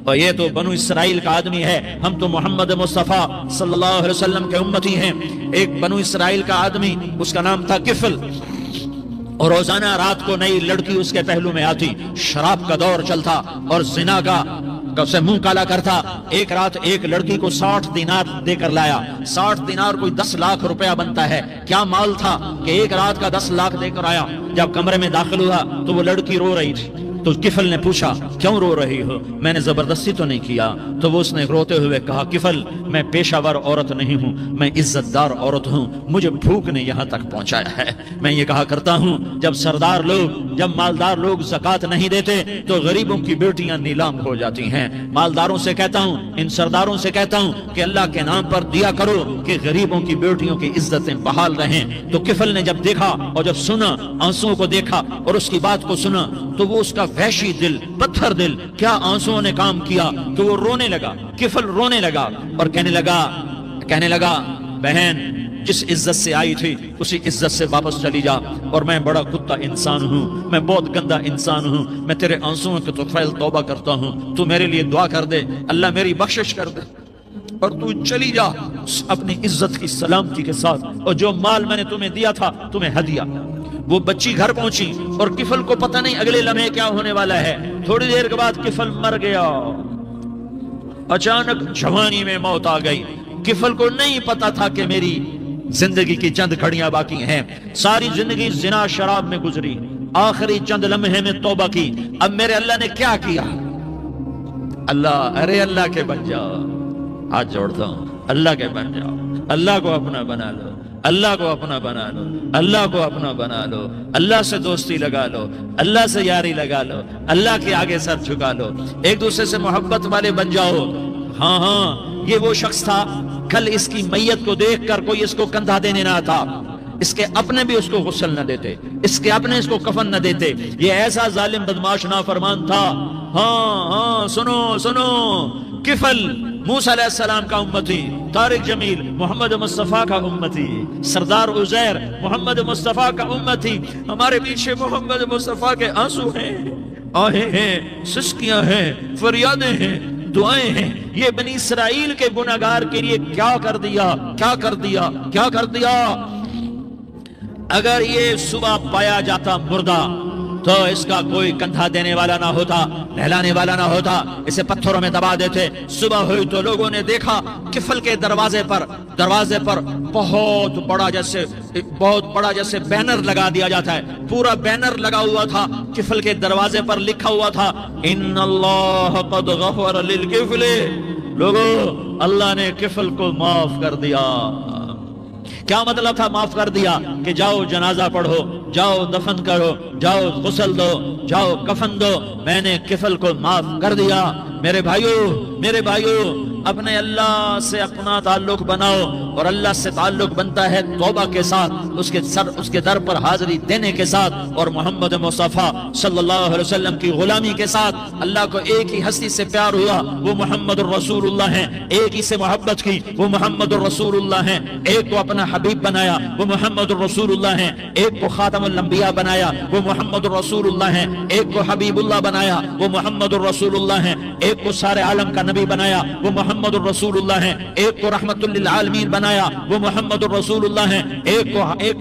اور یہ تو بنو اسرائیل کا آدمی ہے، ہم تو محمد مصطفیٰ صلی اللہ علیہ وسلم کے امتی ہیں۔ ایک بنو اسرائیل کا آدمی، اس کا نام تھا کفل، اور روزانہ رات کو نئی لڑکی اس کے پہلو میں آتی، شراب کا دور چلتا اور زنا کا سے منہ کالا کرتا۔ ایک رات ایک لڑکی کو 60 دینار دے کر لایا۔ 60 دینار کوئی 10 لاکھ روپیہ بنتا ہے۔ کیا مال تھا کہ ایک رات کا 10 لاکھ دے کر آیا۔ جب کمرے میں داخل ہوا تو وہ لڑکی رو رہی تھی، تو کفل نے پوچھا کیوں رو رہی ہو؟ میں نے زبردستی تو نہیں کیا۔ تو وہ اس نے روتے ہوئے کہا کفل میں پیشہ ور عورت نہیں ہوں، میں عزت دار عورت ہوں، مجھے بھوک نے یہاں تک پہنچایا ہے۔ میں یہ کہا کرتا ہوں جب سردار لوگ، جب مالدار لوگ زکوٰۃ نہیں دیتے تو غریبوں کی بیٹیاں نیلام ہو جاتی ہیں۔ مالداروں سے کہتا ہوں، ان سرداروں سے کہتا ہوں کہ اللہ کے نام پر دیا کرو کہ غریبوں کی بیٹیوں کی عزتیں بحال رہیں۔ تو کفل نے جب دیکھا اور جب سنا، آنسوؤں کو دیکھا اور اس کی بات کو سنا، تو وہ اس کا وحشی دل، پتھر دل، کیا آنسوؤں نے کام کیا کہ وہ رونے لگا۔ کفل رونے لگا اور کہنے لگا بہن جس عزت سے آئی تھی اسی عزت سے واپس چلی جا، اور میں بڑا کتا انسان ہوں، میں بہت گندا انسان ہوں، میں تیرے آنسوؤں کے تو فیل توبہ کرتا ہوں، تو میرے لیے دعا کر دے، اللہ میری بخشش کر دے اور تو چلی جا اپنی عزت کی سلامتی کے ساتھ، اور جو مال میں نے تمہیں دیا تھا تمہیں ہدیہ۔ وہ بچی گھر پہنچی اور کفل کو پتہ نہیں اگلے لمحے کیا ہونے والا ہے۔ تھوڑی دیر کے بعد کفل مر گیا، اچانک جوانی میں موت آ گئی۔ کفل کو نہیں پتا تھا کہ میری زندگی کی چند گھڑیاں باقی ہیں، ساری زندگی زنا شراب میں گزری، آخری چند لمحے میں توبہ کی۔ اب میرے اللہ نے کیا کیا؟ اللہ کے بن جاؤ، ہاتھ جوڑتا ہوں، اللہ کے بن جاؤ، اللہ کو اپنا بنا لو، اللہ کو اپنا بنا لو، اللہ کو اپنا بنا لو، اللہ سے دوستی لگا لو، اللہ سے یاری لگا لو، اللہ کے آگے سر جھکا لو، ایک دوسرے سے محبت والے بن جاؤ۔ ہاں یہ وہ شخص تھا، کل اس کی میت کو دیکھ کر کوئی اس کو کندھا دینے نہ آتا، اس کے اپنے بھی اس کو غسل نہ دیتے، اس کے اپنے اس کو کفن نہ دیتے، یہ ایسا ظالم بدماش نافرمان تھا۔ ہاں سنو، کفل موسیٰ علیہ السلام کا امتی، طارق جمیل محمد مصطفیٰ کا امتی، سردار عزیر محمد مصطفیٰ کا امتی۔ ہمارے پیچھے محمد مصطفیٰ کے آنسو ہیں، آہیں ہیں، سسکیاں ہیں، فریادیں ہیں، دعائیں ہیں۔ یہ بنی اسرائیل کے گناہگار کے لیے کیا کر دیا۔ اگر یہ صبح پایا جاتا مردہ تو اس کا کوئی کندھا دینے والا نہ ہوتا، نہلانے والا نہ ہوتا، اسے پتھروں میں دبا دیتے۔ صبح ہوئی تو لوگوں نے دیکھا کفل کے دروازے پر بہت بڑا جیسے بینر لگا دیا جاتا ہے، پورا بینر لگا ہوا تھا، کفل کے دروازے پر لکھا ہوا تھا ان اللہ قد غفر للکفل، لوگو اللہ نے کفل کو معاف کر دیا۔ کیا مطلب تھا معاف کر دیا؟ کہ جاؤ جنازہ پڑھو، جاؤ دفن کرو، جاؤ غسل دو، جاؤ کفن دو، میں نے کفل کو معاف کر دیا۔ میرے بھائیو اپنے اللہ سے اپنا تعلق بناؤ، اور اللہ سے تعلق بنتا ہے توبہ کے ساتھ، اس کے در پر حاضری دینے کے ساتھ، اور محمد مصطفیٰ صلی اللہ علیہ وسلم کی غلامی کے ساتھ۔ اللہ کو ایک ہی ہستی سے پیار ہوا، وہ محمد الرسول اللہ ہیں، ایک ہی سے محبت کی، وہ محمد الرسول اللہ ہیں، ایک کو اپنا حبیب بنایا، وہ محمد الرسول اللہ ہیں، ایک کو خاتم الانبیاء بنایا، وہ محمد الرسول اللہ ہیں، ایک کو حبیب اللہ بنایا، وہ محمد الرسول اللہ ہیں، ایک کو سارے عالم کا نبی بنایا، وہ محمد الرسول اللہ ہیں، ایک کو رحمت للعالمین بنایا، وہ محمد الرسول اللہ ہیں، ایک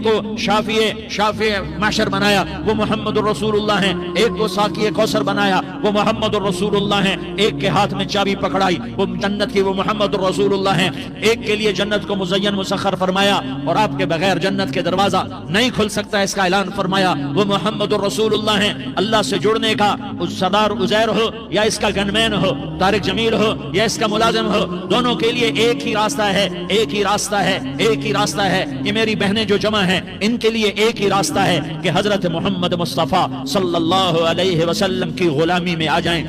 کو شافع معشر بنایا، وہ محمد الرسول اللہ ہیں، ایک کو ساقی کوثر بنایا، وہ محمد الرسول اللہ ہیں، ایک کے ہاتھ میں چابی پکڑائی وہ جنت کی، وہ محمد الرسول اللہ ہیں، ایک کے لیے جنت کو مزین مسخر فرمایا اور آپ کے بغیر جنت کے دروازہ نہیں کھل سکتا اس کا اعلان فرمایا، وہ محمد الرسول اللہ ہیں۔ اللہ سے جڑنے کا سردار عزیر ہو یا اس کا گنمین ہو، طارق جمیل ہو یا اس کا ملازم ہو، دونوں کے لیے ایک ہی راستہ ہے۔ یہ میری بہنیں جو جمع ہیں ان کے لیے ایک ہی راستہ ہے کہ حضرت محمد مصطفیٰ صلی اللہ علیہ وسلم کی غلامی میں آ جائیں،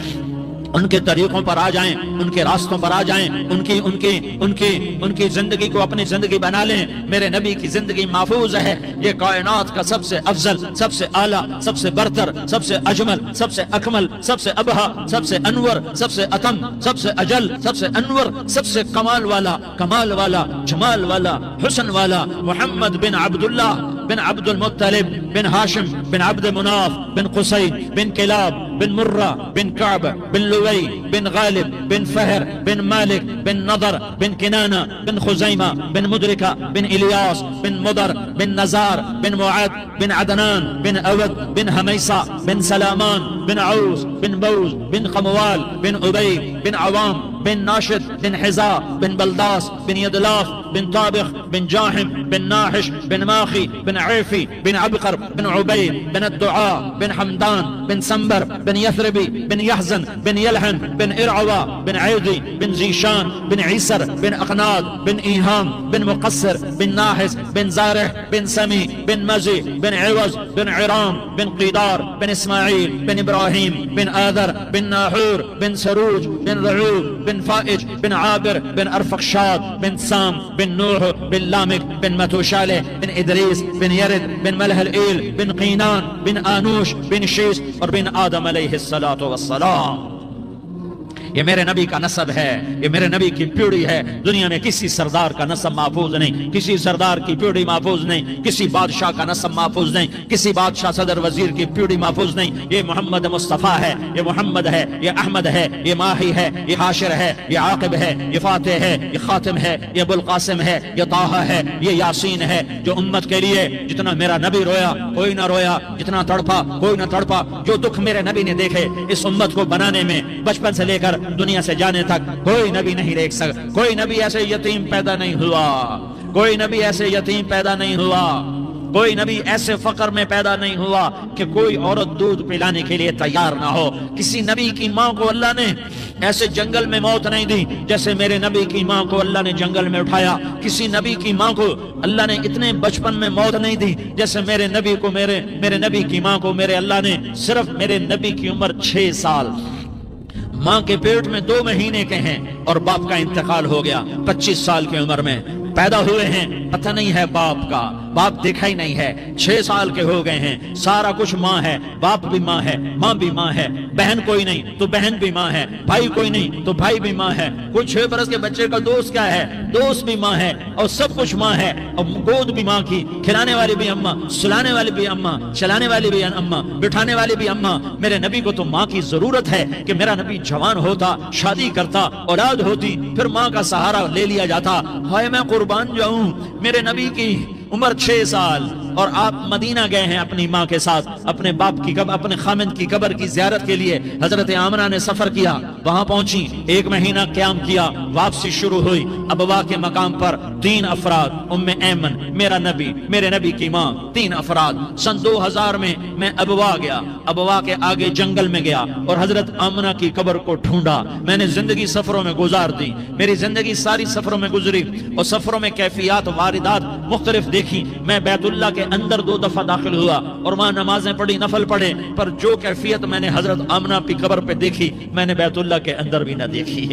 ان کے طریقوں پر آ جائیں، ان کے راستوں پر آ جائیں، ان کی زندگی کو اپنی زندگی بنا لیں۔ میرے نبی کی زندگی محفوظ ہے، یہ کائنات کا سب سے افضل، سب سے اعلیٰ، سب سے برتر، سب سے اجمل، سب سے اکمل، سب سے ابہا، سب سے انور، سب سے اتم، سب سے اجل، سب سے انور، سب سے کمال والا، جمال والا، حسن والا، محمد بن عبداللہ بن عبد المطلب بن ہاشم بن عبد مناف بن قصی بن کلاب بن مرہ بن کعب بن لوی بن غالب بن فہر بن مالک بن نضر بن کنانہ بن خزیمہ بن مدرکہ بن الیاس بن مدر بن نزار بن معد بن عدنان بن اود بن حمیسہ بن سلامان بن عوس بن بوز بن قموال بن ابی بن عوام بن ناشد بن حزا بن بلداس بن يدلاف بن طابخ بن جاحم بن ناحش بن ماخي بن عيفي بن عبقر بن عبيد بن الدعاء بن حمدان بن سنبر بن يثربي بن يحزن بن يلحن بن إرعوى بن عيدي بن زيشان بن عيسر بن أقناد بن إيهام بن مقصر بن ناحس بن زارح بن سمي بن مزي بن عوز بن عرام بن قيدار بن إسماعيل بن إبراهيم بن آذر بن ناحور بن سروج بن رعوب بن فائج بن عابر بن أرفقشاد بن سام بن نوح بن لامك بن متوشالة بن إدريس بن يرد بن ملهلئيل بن قينان بن آنوش بن شيس اور بن آدم علیہ الصلاة والسلام. یہ میرے نبی کا نسب ہے، یہ میرے نبی کی پیڑھی ہے. دنیا میں کسی سردار کا نسب محفوظ نہیں، کسی سردار کی پیڑھی محفوظ نہیں، کسی بادشاہ کا نسب محفوظ نہیں، کسی بادشاہ صدر وزیر کی پیڑھی محفوظ نہیں. یہ محمد مصطفیٰ ہے، یہ محمد ہے، یہ احمد ہے، یہ ماہی ہے، یہ حاشر ہے، یہ عاقب ہے، یہ فاتح ہے، یہ خاتم ہے، یہ ابو القاسم ہے، یہ طٰہٰ ہے، یہ یاسین ہے. جو امت کے لیے جتنا میرا نبی رویا کوئی نہ رویا، جتنا تڑپا کوئی نہ تڑپا، جو دکھ میرے نبی نے دیکھے اس امت کو بنانے میں، بچپن سے لے کر دنیا سے جانے تک کوئی نبی نہیں دیکھ سکتا. کوئی نبی ایسے یتیم پیدا نہیں ہوا، کوئی نبی ایسے یتیم پیدا نہیں ہوا، کوئی نبی ایسے فقر میں پیدا نہیں ہوا کہ کوئی عورت دودھ پلانے کے لیے تیار نہ ہو. کسی نبی کی ماں کو اللہ نے ایسے جنگل میں موت نہیں دی جیسے میرے نبی کی ماں کو اللہ نے جنگل میں اٹھایا. کسی نبی کی ماں کو اللہ نے اتنے بچپن میں موت نہیں دی جیسے میرے نبی کو میرے نبی کی ماں کو میرے اللہ نے صرف میرے نبی کی عمر 6 سال ماں کے پیٹ میں 2 مہینے کے ہیں اور باپ کا انتقال ہو گیا 25 سال کی عمر میں. پیدا ہوئے ہیں، پتہ نہیں ہے باپ کا، باپ دیکھا ہی نہیں ہے. 6 سال کے ہو گئے ہیں، سارا کچھ ماں ہے، باپ بھی ماں ہے، ماں بھی ماں ہے. بہن کوئی نہیں تو بہن بھی ماں ہے، بھائی کوئی نہیں تو بھائی بھی ماں ہے. کوئی 6 برس کے بچے کا دوست کیا ہے، دوست بھی ماں ہے، اور سب کچھ ماں ہے. اور گود بھی ماں کی، کھلانے والی بھی اماں، سلانے والی بھی اماں، چلانے والی بھی اماں، بٹھانے والی بھی اماں. میرے نبی کو تو ماں کی ضرورت ہے کہ میرا نبی جوان ہوتا، شادی کرتا، اولاد ہوتی، پھر ماں کا سہارا لے لیا جاتا. ہائے میں قربان جاؤں، میرے نبی کی عمر 6 سال اور آپ مدینہ گئے ہیں اپنی ماں کے ساتھ، اپنے باپ کی اپنے خامند کی قبر کی زیارت کے لیے. حضرت آمنہ نے سفر کیا، وہاں پہنچی، 1 مہینہ قیام کیا، واپسی شروع ہوئی. ابوا کے مقام پر 3 افراد، ام ایمن، میرا نبی، میرے نبی کی ماں، 3 افراد. سن 2000 میں ابوا گیا، ابوا کے آگے جنگل میں گیا اور حضرت آمنہ کی قبر کو ڈھونڈا. میں نے زندگی سفروں میں گزار دی، میری زندگی ساری سفروں میں گزری اور سفروں میں کیفیات واردات مختلف دیکھی. میں بیت اللہ کے اندر 2 دفعہ داخل ہوا اور وہاں نمازیں پڑھی، نفل پڑھے، پر جو کیفیت میں نے حضرت آمنہ کی قبر پہ دیکھی میں نے بیت اللہ کے اندر بھی نہ دیکھی.